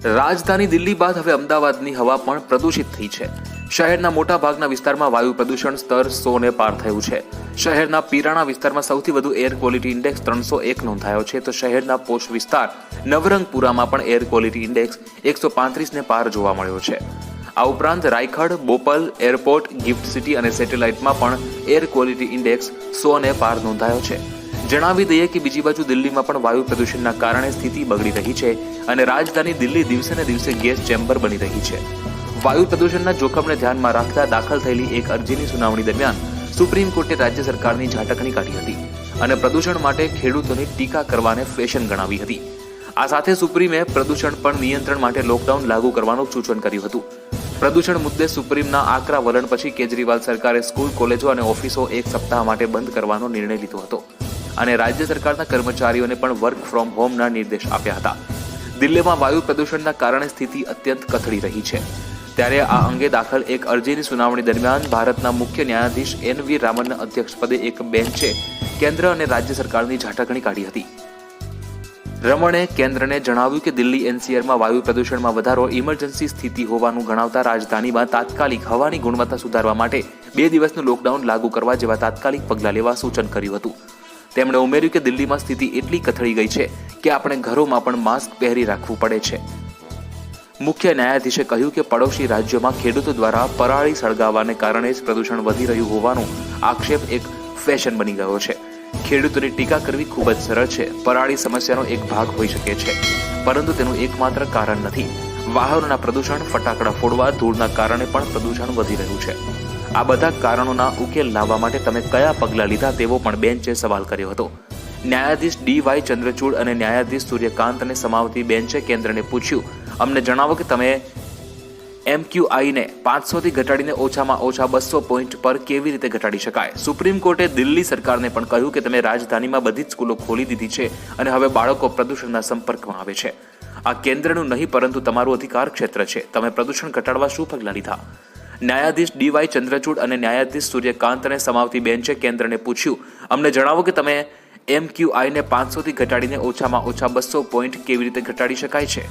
રાજધાની દિલ્હી બાદ હવે અમદાવાદની હવા પણ પ્રદૂષિત થઈ છે। શહેરના મોટા ભાગના વિસ્તારમાં વાયુ પ્રદૂષણ સ્તર 100 ને પાર થયું છે। શહેરના પીરાણા વિસ્તારમાં સૌથી વધુ એર ક્વોલિટી ઇન્ડેક્સ 301 નોંધાયો છે, તો શહેરના પોશ વિસ્તાર નવરંગપુરામાં પણ એર ક્વોલિટી ઇન્ડેક્સ 135 ને પાર જોવા મળ્યો છે। આ ઉપરાંત Raikhad, Bopal, airport, gift city અને સેટેલાઇટમાં પણ એર ક્વોલિટી ઇન્ડેક્સ 100 ને પાર નોંધાયો છે। જણાવી દઈએ કે બીજી બાજુ દિલ્હીમાં પણ વાયુ પ્રદૂષણના કારણે સ્થિતિ બગડી રહી છે અને રાજધાની દિલ્હી દિવસે ને દિવસે ગેસ ચેમ્બર બની રહી છે। વાયુ પ્રદૂષણના જોખમને ધ્યાનમાં રાખતા દાખલ થયેલી એક અરજીની સુનાવણી દરમિયાન સુપ્રીમ કોર્ટે રાજ્ય સરકારની ઝાટકણી કાઢી હતી અને પ્રદૂષણ માટે ખેડૂતોની ટીકા કરવાને ફેશન ગણાવી હતી। આ સાથે સુપ્રીમે પ્રદૂષણ પર નિયંત્રણ માટે લોકડાઉન લાગુ કરવાનું સૂચન કર્યું હતું। પ્રદૂષણ મુદ્દે સુપ્રીમના આકરા વલણ પછી કેજરીવાલ સરકારે સ્કૂલ, કોલેજો અને ઓફિસો એક સપ્તાહ માટે બંધ કરવાનો નિર્ણય લીધો હતો અને રાજ્ય સરકારના કર્મચારીઓને પણ વર્ક ફ્રોમ હોમના નિર્દેશ આપ્યા હતા। દિલ્હીમાં વાયુ પ્રદૂષણના કારણે સ્થિતિ અત્યંત કથળી રહી છે, ત્યારે આ અંગે દાખલ એક અરજીની સુનાવણી દરમિયાન ભારતના મુખ્ય ન્યાયાધીશ એન.વી. રામનના અધ્યક્ષપદે એક બેન્ચે કેન્દ્ર અને રાજ્ય સરકારની ઝાટકણી કાઢી હતી। રમણે કેન્દ્રને જણાવ્યું કે દિલ્હી એનસીઆરમાં વાયુ પ્રદૂષણમાં વધારો ઇમરજન્સી સ્થિતિ હોવાનું ગણાવતા રાજધાનીમાં તાત્કાલિક હવાની ગુણવત્તા સુધારવા માટે 2 દિવસનું લોકડાઉન લાગુ કરવા જેવા તાત્કાલિક પગલાં લેવા સૂચન કર્યું હતું। તેમણે ઉમેર્યું કે દિલ્હીમાં સ્થિતિ એટલી કથળી ગઈ છે કે આપણે ઘરોમાં પણ માસ્ક પહેરી રાખવું પડે છે। મુખ્ય ન્યાયાધીશે કહ્યું કે પડોશી રાજ્યોમાં ખેડૂતો દ્વારા પરાળી સળગાવવાને કારણે જ પ્રદૂષણ વધી રહ્યું હોવાનો આક્ષેપ એક ફેશન બની ગયો છે। ખેડૂતોની ટીકા કરવી ખૂબ જ સરળ છે। પરાળી સમસ્યાનો એક ભાગ હોઈ શકે છે, પરંતુ તેનું એકમાત્ર કારણ નથી। વાહનોના પ્રદૂષણ, ફટાકડા ફોડવા, ધૂળના કારણે પણ પ્રદૂષણ વધી રહ્યું છે। આ બધા કારણોના ઉકેલ લાવવા માટે તમે કયા પગલાં લીધા તેવો પણ બેન્ચે સવાલ કર્યો હતો। ન્યાયાધીશ ડી.વાય. ચંદ્રચૂડ અને ન્યાયાધીશ સૂર્યકાંતને સમાવતી બેન્ચે કેન્દ્રને પૂછ્યું, અમને જણાવો કે તમે MQI-ને 500 થી ઘટાડીને ઓછામાં ઓછા 200 પોઈન્ટ પર કેવી રીતે ઘટાડી શકાય। સુપ્રીમ કોર્ટે દિલ્હી સરકારને પણ કહ્યું કે તમે રાજધાનીમાં બધી જ સ્કૂલો ખોલી દીધી છે અને હવે બાળકો પ્રદૂષણના સંપર્કમાં આવે છે। આ કેન્દ્રનું નહીં પરંતુ તમારું અધિકાર ક્ષેત્ર છે। તમે પ્રદૂષણ ઘટાડવા શું પગલાં લીધા? ન્યાયાધીશ ડી.વાય. ચંદ્રચૂડ અને ન્યાયાધીશ સૂર્યકાંતને સમાવતી બેન્ચે કેન્દ્રને પૂછ્યું, અમને જણાવો કે તમે MQI-ને 500 થી ઘટાડીને ઓછામાં ઓછા 200 પોઈન્ટ કેવી રીતે ઘટાડી શકાય છે।